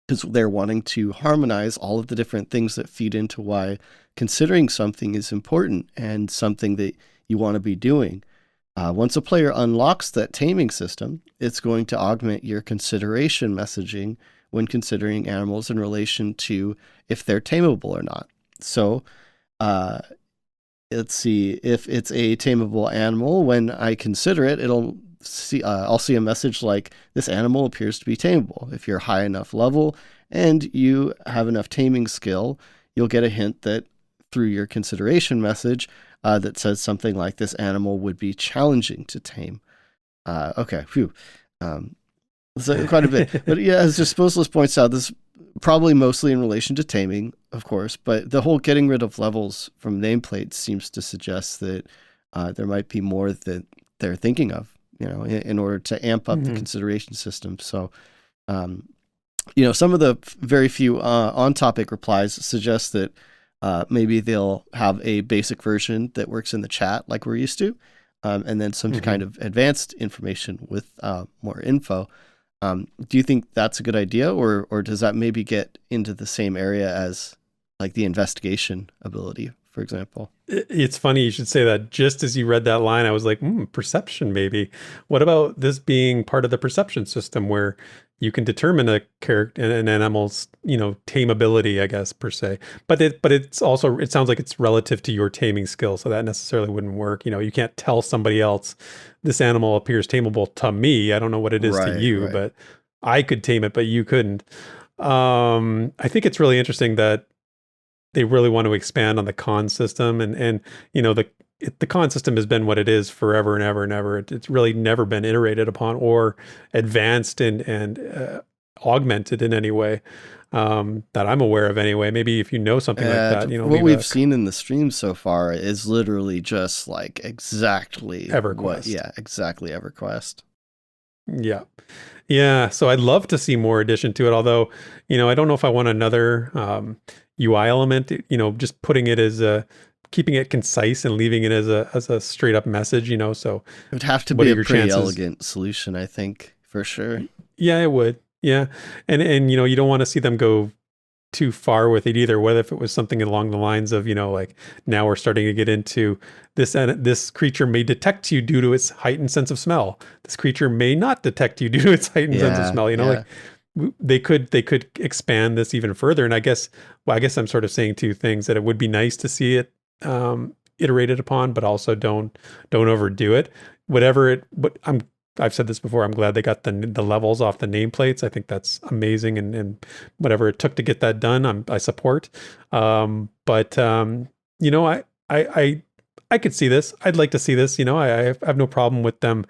because they're wanting to harmonize all of the different things that feed into why considering something is important and something that you want to be doing. Once a player unlocks that taming system, it's going to augment your consideration messaging when considering animals in relation to if they're tameable or not. So let's see, if it's a tameable animal, when I consider it, I'll see a message like, this animal appears to be tameable. If you're high enough level and you have enough taming skill, you'll get a hint that through your consideration message that says something like, this animal would be challenging to tame. Okay, phew. So quite a bit. But yeah, as Disposalist points out, this is probably mostly in relation to taming, of course, but the whole getting rid of levels from nameplates seems to suggest that there might be more that they're thinking of, in order to amp up the consideration system. So, some of the very few on-topic replies suggest that maybe they'll have a basic version that works in the chat like we're used to, and then some kind of advanced information with more info. Do you think that's a good idea, or does that maybe get into the same area as like the investigation ability for example. It's funny you should say that. Just as you read that line, I was like, perception maybe. What about this being part of the perception system where you can determine a character, an animal's, tameability, I guess, per se. But it's also, it sounds like it's relative to your taming skill, so that necessarily wouldn't work. You can't tell somebody else this animal appears tameable to me. I don't know what it is to you, but I could tame it, but you couldn't. I think it's really interesting that they really want to expand on the con system, and the con system has been what it is forever and ever and ever. It's really never been iterated upon or advanced and augmented in any way that I'm aware of. Anyway, maybe if you know something like that, what we've seen in the stream so far is literally just like exactly EverQuest. Exactly EverQuest. Yeah. So I'd love to see more addition to it. Although, I don't know if I want another UI element, just putting it as keeping it concise and leaving it as a straight up message, so it would have to be a pretty elegant solution, I think, for sure. Yeah, it would. Yeah. And you don't want to see them go too far with it either. What if it was something along the lines of, like now we're starting to get into this, and this creature may detect you due to its heightened sense of smell. This creature may not detect you due to its heightened sense of smell. Like they could expand this even further. And I guess I'm sort of saying two things: that it would be nice to see it iterated upon, but also don't overdo it. I've said this before. I'm glad they got the levels off the nameplates. I think that's amazing, and whatever it took to get that done, I support. I could see this. I'd like to see this. I have no problem with them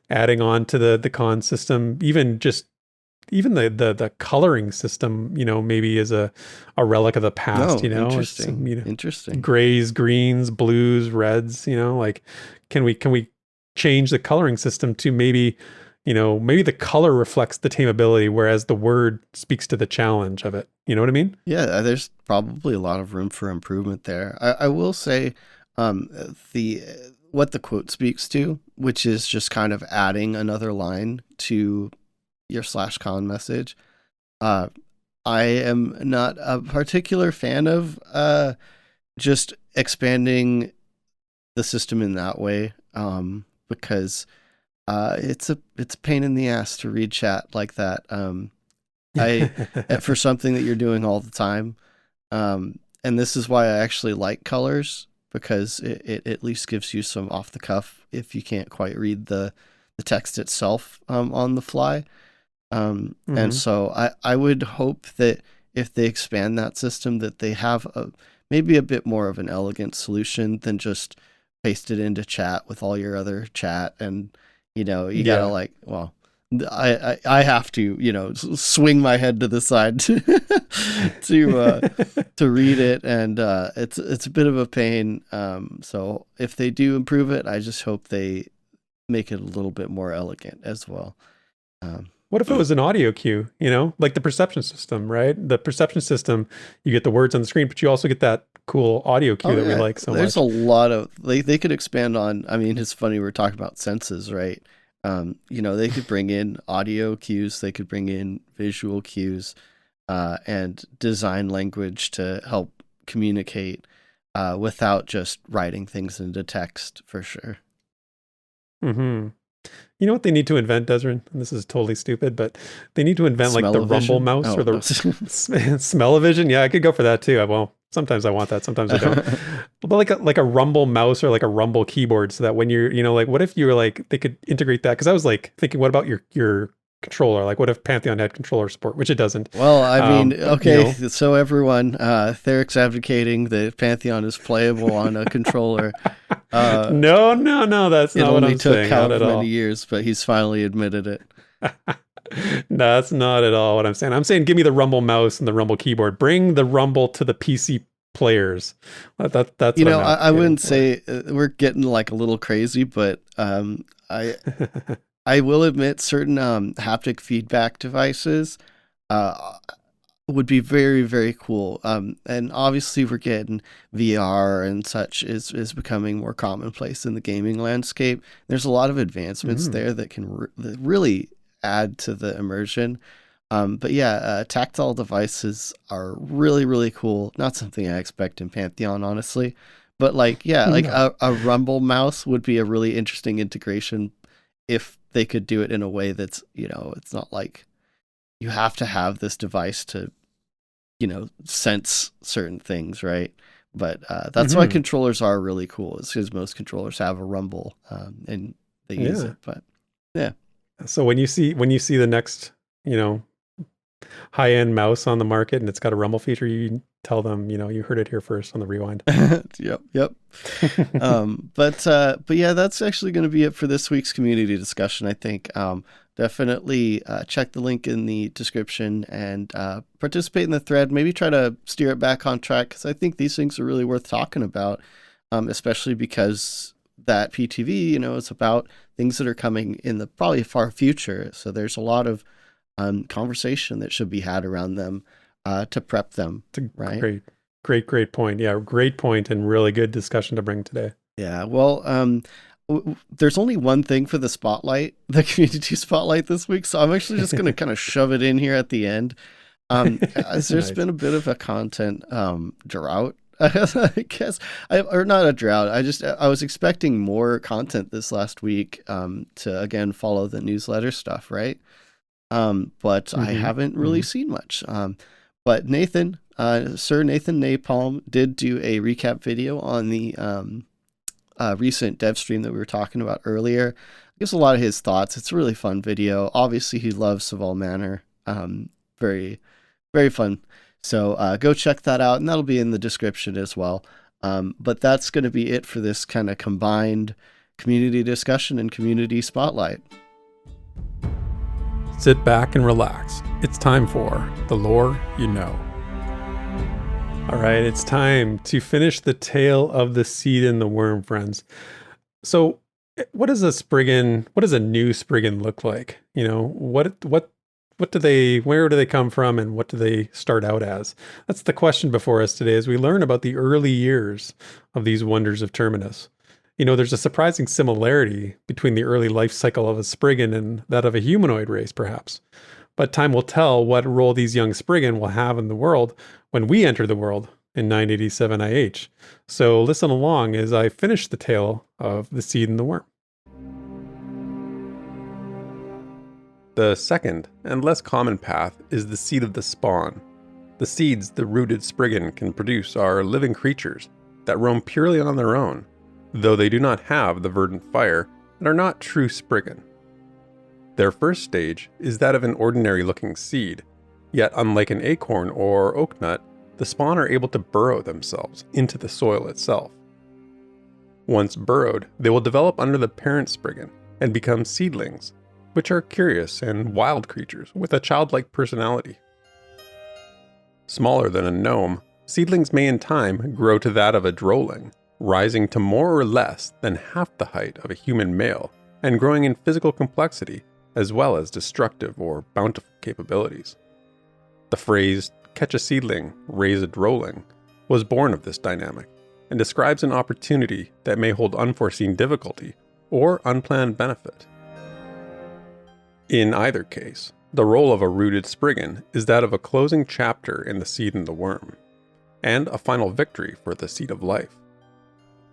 adding on to the con system, even the coloring system, maybe is a relic of the past. Interesting. Interesting. Grays, greens, blues, reds. Like, can we change the coloring system to maybe the color reflects the tameability, whereas the word speaks to the challenge of it. You know what I mean? Yeah, there's probably a lot of room for improvement there. I will say what the quote speaks to, which is just kind of adding another line to your /con message. I am not a particular fan of just expanding the system in that way. Because it's a pain in the ass to read chat like that. For something that you're doing all the time. And this is why I actually like colors, because it at least gives you some off the cuff if you can't quite read the text itself on the fly. And so I would hope that if they expand that system, that they have maybe a bit more of an elegant solution than just paste it into chat with all your other chat, and gotta like, well, I have to swing my head to the side to read it, and it's a bit of a pain. So if they do improve it, I just hope they make it a little bit more elegant as well. What if it was an audio cue, like the perception system, right? The perception system, you get the words on the screen, but you also get that cool audio cue that we like so much. There's a lot of, they could expand on, I mean, it's funny, we're talking about senses, right? They could bring in audio cues, they could bring in visual cues, and design language to help communicate without just writing things into text, for sure. Mm-hmm. You know what they need to invent, Desrin? And this is totally stupid, but they need to invent like the rumble mouse or the smell-o-vision. Yeah, I could go for that too. Well, sometimes I want that, sometimes I don't. But like a rumble mouse or like a rumble keyboard, so that when you're, like, what if you were like, they could integrate that? Because I was like thinking, what about your controller? Like, what if Pantheon had controller support, which it doesn't? Well, I mean, okay, so everyone, Theric's advocating that Pantheon is playable on a controller. No, that's not what I'm saying. It only took how many years, but he's finally admitted it. That's not at all what I'm saying. I'm saying give me the rumble mouse and the rumble keyboard. Bring the rumble to the PC players. That's I wouldn't say we're getting like a little crazy, but I will admit certain haptic feedback devices would be very, very cool. And obviously we're getting VR and such is becoming more commonplace in the gaming landscape. There's a lot of advancements there that can really add to the immersion. But yeah, tactile devices are really, really cool. Not something I expect in Pantheon, honestly. But like, yeah, like No. a Rumble mouse would be a really interesting integration if they could do it in a way that's, it's not like you have to have this device to, sense certain things, right? But that's why Mhm. controllers are really cool, is because most controllers have a Rumble, and they use Yeah. it. But yeah. So when you see the next, you know, high-end mouse on the market and it's got a rumble feature, you tell them, you heard it here first on the rewind. Yep. But yeah, that's actually going to be it for this week's community discussion. I think definitely check the link in the description and participate in the thread. Maybe try to steer it back on track, because I think these things are really worth talking about, especially because that PTV, is about things that are coming in the probably far future. So there's a lot of conversation that should be had around them to prep them. It's a Right. great point. Yeah, great point and really good discussion to bring today. Yeah. Well, there's only one thing for the spotlight, the community spotlight this week. So I'm actually just going to kind of shove it in here at the end. As there's Nice. been a bit of a content drought, I guess, or not a drought. I was expecting more content this last week to again follow the newsletter stuff, right? But I haven't really seen much. But Nathan, Sir Nathan Napalm, did do a recap video on the recent dev stream that we were talking about earlier. Gives a lot of his thoughts. It's a really fun video. Obviously, he loves Saval Manor. Very, very fun. So go check that out, and that'll be in the description as well. But that's going to be it for this kind of combined community discussion and community spotlight. Sit back and relax. It's time for the lore you know. All right, it's time to finish the tale of the seed and the worm, friends. So, what does a new Spriggan look like? What do where do they come from, and what do they start out as? That's the question before us today as we learn about the early years of these wonders of Terminus. There's a surprising similarity between the early life cycle of a Spriggan and that of a humanoid race, perhaps. But time will tell what role these young Spriggan will have in the world when we enter the world in 987 IH. So listen along as I finish the tale of the seed and the worm. The second and less common path is the seed of the spawn. The seeds the rooted Spriggan can produce are living creatures that roam purely on their own, though they do not have the verdant fire and are not true Spriggan. Their first stage is that of an ordinary-looking seed, yet unlike an acorn or oak nut, the spawn are able to burrow themselves into the soil itself. Once burrowed, they will develop under the parent Spriggan and become seedlings, which are curious and wild creatures with a childlike personality. Smaller than a gnome, seedlings may in time grow to that of a drolling, rising to more or less than half the height of a human male and growing in physical complexity as well as destructive or bountiful capabilities. The phrase, catch a seedling, raise a drolling, was born of this dynamic and describes an opportunity that may hold unforeseen difficulty or unplanned benefit. In either case, the role of a rooted Spriggan is that of a closing chapter in the seed and the worm, and a final victory for the seed of life.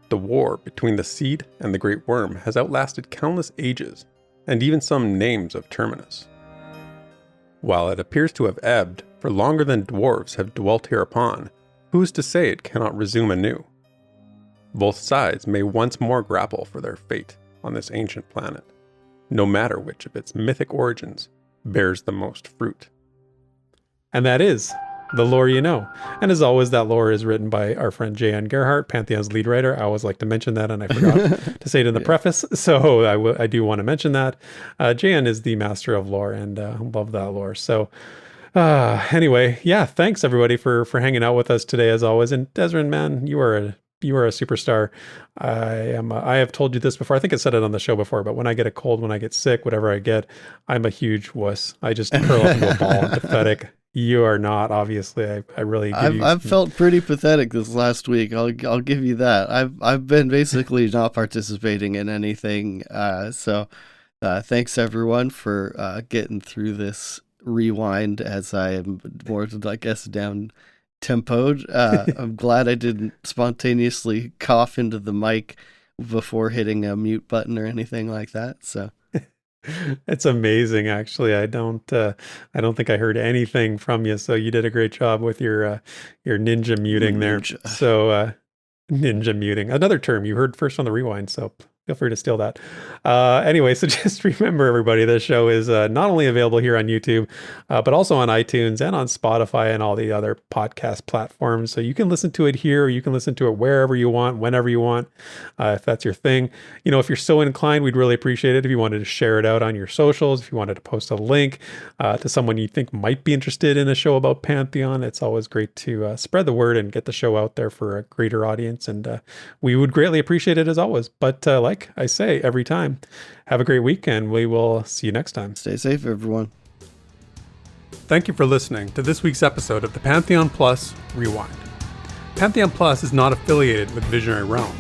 The war between the seed and the great worm has outlasted countless ages, and even some names of Terminus. While it appears to have ebbed for longer than dwarves have dwelt hereupon, who is to say it cannot resume anew? Both sides may once more grapple for their fate on this ancient planet, no matter which of its mythic origins bears the most fruit. And that is the lore you know. And as always, that lore is written by our friend J.N. Gerhardt, Pantheon's lead writer. I always like to mention that, and I forgot to say it in the preface, so I do want to mention that. J.N. is the master of lore, and love that lore. So anyway, yeah, thanks everybody for hanging out with us today, as always. And Desrin, man, you are a superstar. I have told you this before. I think I said it on the show before, but when I get a cold, when I get sick, whatever I get, I'm a huge wuss. I just curl up into a ball. I'm pathetic. You are not, obviously. I really I've felt pretty pathetic this last week. I'll give you that. I've been basically not participating in anything. So thanks everyone for getting through this rewind as I am more, I guess, down tempoed. I'm glad I didn't spontaneously cough into the mic before hitting a mute button or anything like that. So it's amazing, actually. I don't think I heard anything from you. So you did a great job with your ninja muting there. So ninja muting, another term you heard first on the rewind. So feel free to steal that. Anyway, so just remember, everybody, this show is not only available here on YouTube, but also on iTunes and on Spotify and all the other podcast platforms. So you can listen to it here, or you can listen to it wherever you want, whenever you want, if that's your thing. You know, if you're so inclined, we'd really appreciate it if you wanted to share it out on your socials, if you wanted to post a link to someone you think might be interested in a show about Pantheon. It's always great to spread the word and get the show out there for a greater audience. And we would greatly appreciate it as always. But like I say every time, have a great week, and we will see you next time. Stay safe, everyone. Thank you for listening to this week's episode of the Pantheon Plus Rewind. Pantheon Plus is not affiliated with Visionary Realms.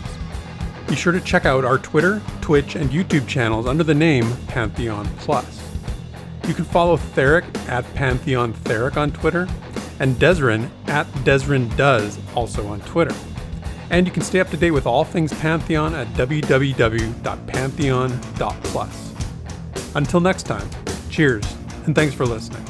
Be sure to check out our Twitter, Twitch, and YouTube channels under the name Pantheon Plus. You can follow Theric at Pantheon Theric on Twitter, and Desrin at Desrin Does also on Twitter. And you can stay up to date with all things Pantheon at www.pantheon.plus. Until next time, cheers, and thanks for listening.